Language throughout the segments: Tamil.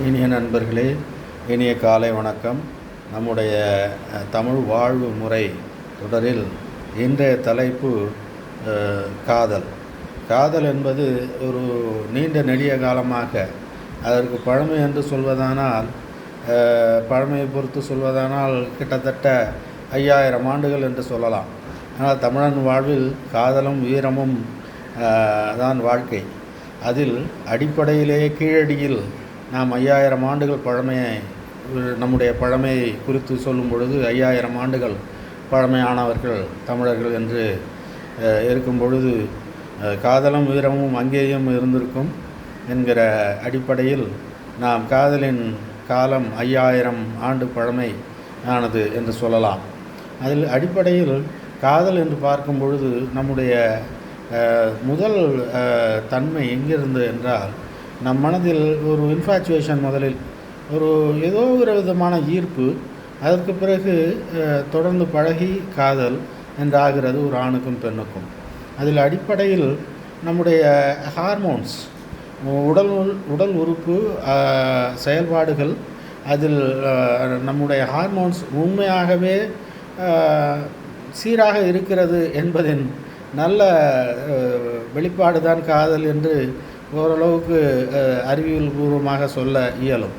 இனிய நண்பர்களே, இனிய காலை வணக்கம். நம்முடைய தமிழ் வாழ்வு முறை தொடரில் இன்றைய தலைப்பு காதல். காதல் என்பது ஒரு நீண்ட நெடிய காலமாக, அதற்கு பழமை என்று சொல்வதானால், பழமையை பொறுத்து சொல்வதானால் கிட்டத்தட்ட 5000 ஆண்டுகள் என்று சொல்லலாம். ஆனால் தமிழன் வாழ்வில் காதலும் வீரமும் தான் வாழ்க்கை. அதில் அடிப்படையிலேயே கீழடியில் நாம் 5000 ஆண்டுகள் பழமையை, நம்முடைய பழமையை குறித்து சொல்லும் பொழுது 5000 ஆண்டுகள் பழமையானவர்கள் தமிழர்கள் என்று இருக்கும் பொழுது காதலும் வீரமும் அங்கேயும் இருந்திருக்கும் என்கிற அடிப்படையில் நாம் காதலின் காலம் 5000 ஆண்டு பழமை ஆனது என்று சொல்லலாம். அதில் அடிப்படையில் காதல் என்று பார்க்கும் பொழுது நம்முடைய முதல் தன்மை எங்கிருந்து என்றால், நம் மனதில் ஒரு இன்ஃபாச்சுவேஷன், முதலில் ஒரு ஏதோ ஒரு விதமான ஈர்ப்பு, அதற்கு பிறகு தொடர்ந்து பழகி காதல் என்றாகிறது ஒரு ஆணுக்கும் பெண்ணுக்கும். அதில் அடிப்படையில் நம்முடைய ஹார்மோன்ஸ், உடல் உறுப்பு செயல்பாடுகள், அதில் நம்முடைய ஹார்மோன்ஸ் உண்மையாகவே சீராக இருக்கிறது என்பதின் நல்ல வெளிப்பாடு தான் காதல் என்று ஓரளவுக்கு அறிவியல் பூர்வமாக சொல்ல இயலும்.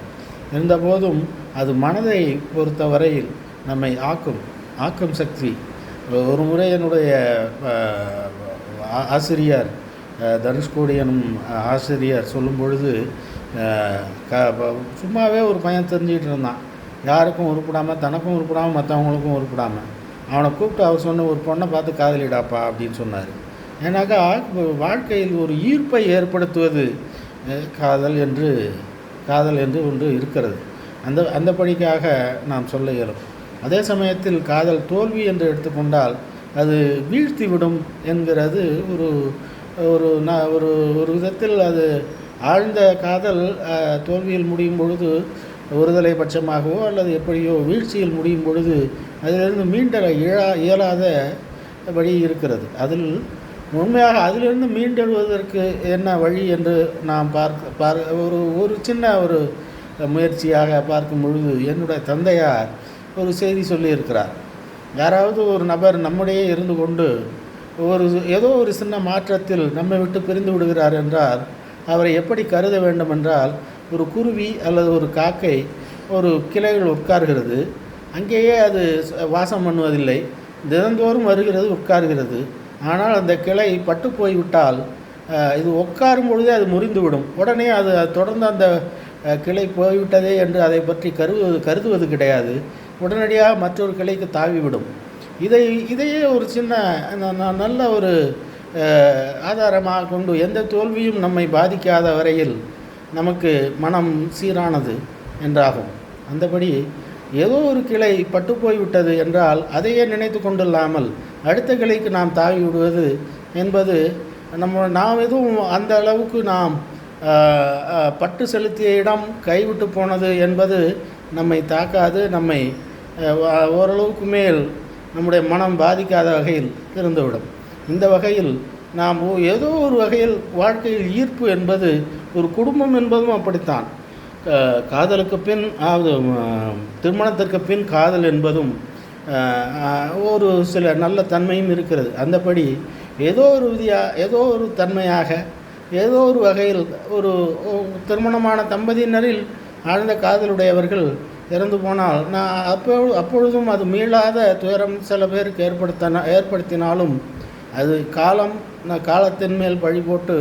இருந்தபோதும் அது மனதை பொறுத்தவரையில் நம்மை ஆக்கும் சக்தி. ஒரு முறை என்னுடைய ஆசிரியர், தனுஷ்கோடி எனும் ஆசிரியர் சொல்லும் பொழுது, சும்மாவே ஒரு பையன் தெரிஞ்சுக்கிட்டு இருந்தான், யாருக்கும் உருப்படாமல், தனக்கும் உருப்படாமல், மற்றவங்களுக்கும் உருப்படாமல். அவனை கூப்பிட்டு அவர் சொன்ன, ஒரு பொண்ணை பார்த்து காதலிடாப்பா அப்படின்னு சொன்னார். ஏன்னாக்கா வாழ்க்கையில் ஒரு ஈர்ப்பை ஏற்படுத்துவது காதல் என்று ஒன்று இருக்கிறது. அந்த படிக்காக நாம் சொல்ல இயலும். அதே சமயத்தில் காதல் தோல்வி என்று எடுத்துக்கொண்டால் அது வீழ்த்திவிடும் என்கிறது ஒரு ஒரு ஒரு ஒரு விதத்தில் அது ஆழ்ந்த காதல் தோல்வியில் முடியும் பொழுது ஒருதலை பட்சமாகவோ அல்லது எப்படியோ வீழ்ச்சியில் முடியும் பொழுது அதிலிருந்து மீண்டெழ இயலாத வழி இருக்கிறது. உண்மையாக அதிலிருந்து மீண்டெழுவதற்கு என்ன வழி என்று நாம் ஒரு சின்ன ஒரு முயற்சியாக பார்க்கும் பொழுது, என்னுடைய தந்தையார் ஒரு செய்தி சொல்லியிருக்கிறார். யாராவது ஒரு நபர் நம்முடைய இருந்து கொண்டு ஏதோ ஒரு சின்ன மாற்றத்தில் நம்மை விட்டு பிரிந்து விடுகிறார் என்றால் அவரை எப்படி கருத வேண்டும் என்றால், ஒரு குருவி அல்லது ஒரு காக்கை ஒரு கிளைகள் உட்கார்கிறது. அங்கேயே அது வாசம் பண்ணுவதில்லை, தினந்தோறும் வருகிறது, உட்கார்கிறது. ஆனால் அந்த கிளை பட்டு போய்விட்டால் இது உட்காரும் பொழுதே அது முறிந்துவிடும். உடனே அது தொடர்ந்து அந்த கிளை போய்விட்டதே என்று அதை பற்றி கருதுவது கிடையாது. உடனடியாக மற்றொரு கிளைக்கு தாவிவிடும். இதையே ஒரு சின்ன நல்ல ஒரு ஆதாரமாக கொண்டு, எந்த தோல்வியும் நம்மை பாதிக்காத வரையில் நமக்கு மனம் சீரானது என்றாகும். அந்தபடி ஏதோ ஒரு கிளை பட்டு போய்விட்டது என்றால் அதையே நினைத்து கொண்டில்லாமல் அடுத்த கிளைக்கு நாம் தாவி விடுவது என்பது நாம் எதுவும் அந்த அளவுக்கு நாம் பட்டு செலுத்திய இடம் கைவிட்டு போனது என்பது நம்மை தாக்காது. நம்மை ஓரளவுக்கு மேல் நம்முடைய மனம் பாதிக்காத வகையில் இருந்துவிடும். இந்த வகையில் நாம் ஏதோ ஒரு வகையில் வாழ்க்கையில் ஈர்ப்பு என்பது, ஒரு குடும்பம் என்பதும் அப்படித்தான். காதலுக்கு பின், திருமணத்திற்கு பின் காதல் என்பதும் ஒரு சில நல்ல தன்மையும் இருக்கிறது. அந்தபடி ஏதோ ஒரு தன்மையாக, ஏதோ ஒரு வகையில் ஒரு திருமணமான தம்பதியினரில் ஆழ்ந்த காதலுடையவர்கள் இறந்து போனால் அப்பொழுதும் அது மீளாத துயரம் சில பேருக்கு ஏற்படுத்தினாலும் அது காலத்தின் மேல் பழி போட்டு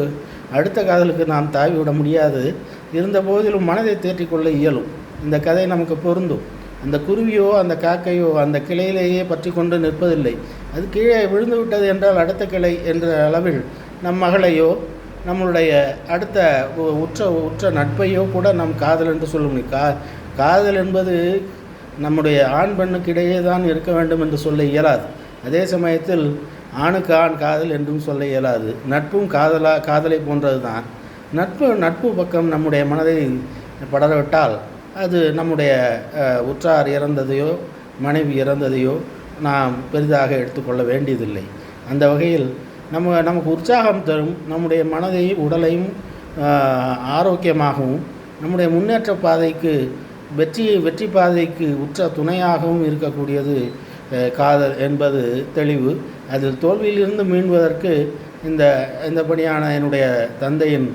அடுத்த காதலுக்கு நாம் தாவிவிட முடியாது. இருந்த போதிலும் மனதை தேற்றிக்கொள்ள இயலும். இந்த கதை நமக்கு பொருந்தும். அந்த குருவியோ அந்த காக்கையோ அந்த கிளையிலேயே பற்றி கொண்டு நிற்பதில்லை. அது கீழே விழுந்து விட்டது என்றால் அடுத்த கிளை என்ற அளவில் நம் மகளையோ நம்மளுடைய அடுத்த உற்ற நட்பையோ கூட நம் காதல் என்று சொல்ல முடியும். காதல் என்பது நம்முடைய ஆண் பெண்ணுக்கு இடையே தான் இருக்க வேண்டும் என்று சொல்ல இயலாது. அதே சமயத்தில் ஆணுக்கு ஆண் காதல் என்றும் சொல்ல இயலாது. நட்பும் காதலை போன்றது தான். நட்பு பக்கம் நம்முடைய மனதை படரவிட்டால் அது நம்முடைய உற்றார் இறந்ததையோ மனைவி இறந்ததையோ நாம் பெரிதாக எடுத்துக்கொள்ள வேண்டியதில்லை. அந்த வகையில் நமக்கு உற்சாகம் தரும், நம்முடைய மனதையும் உடலையும் ஆரோக்கியமாகவும் நம்முடைய முன்னேற்ற பாதைக்கு வெற்றி பாதைக்கு உற்ற துணையாகவும் இருக்கக்கூடியது காதல் என்பது தெளிவு. அதில் தோல்வியிலிருந்து மீள்வதற்கு இந்தபடியான என்னுடைய தந்தையின்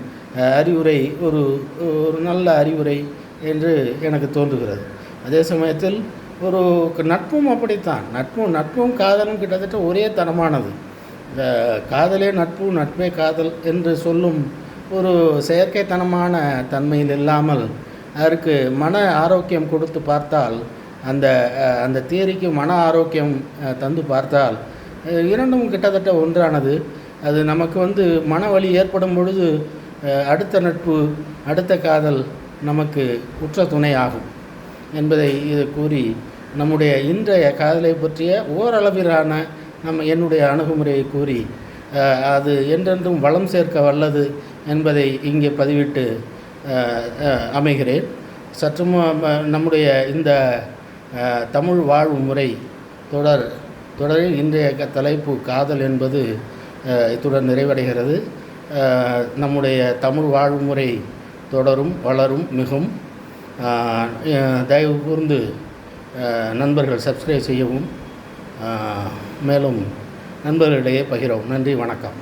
அறிவுரை ஒரு நல்ல அறிவுரை என்று எனக்கு தோன்றுகிறது. அதே சமயத்தில் ஒரு நட்பும் அப்படித்தான். நட்பும் காதலும் கிட்டத்தட்ட ஒரே தரமானது. இந்த காதலே நட்பு, நட்பே காதல் என்று சொல்லும் ஒரு செயற்கைத்தனமான தன்மையில் இல்லாமல் அதற்கு மன ஆரோக்கியம் கொடுத்து பார்த்தால், அந்த தியரிக்கு மன ஆரோக்கியம் தந்து பார்த்தால் இரண்டும் கிட்டத்தட்ட ஒன்றானது. அது நமக்கு மன வலி ஏற்படும் பொழுது அடுத்த நட்பு, அடுத்த காதல் நமக்கு உற்ற துணை ஆகும் என்பதை இது கூறி நம்முடைய இன்றைய காதலை பற்றிய ஓரளவிலான என்னுடைய அணுகுமுறையை கூறி அது என்றென்றும் வளம் சேர்க்க வல்லது என்பதை இங்கே பதிவிட்டு அமைகிறேன். சற்றும் நம்முடைய இந்த தமிழ் வாழ்வு முறை தொடரில் இன்றைய தலைப்பு காதல் என்பது இத்துடன் நிறைவடைகிறது. நம்முடைய தமிழ் வாழ்வு முறை தொடரும், வளரும், மிகும். தயவு கூர்ந்து நண்பர்கள் சப்ஸ்கிரைப் செய்யவும், மேலும் நண்பர்களிடையே பகிரவும். நன்றி, வணக்கம்.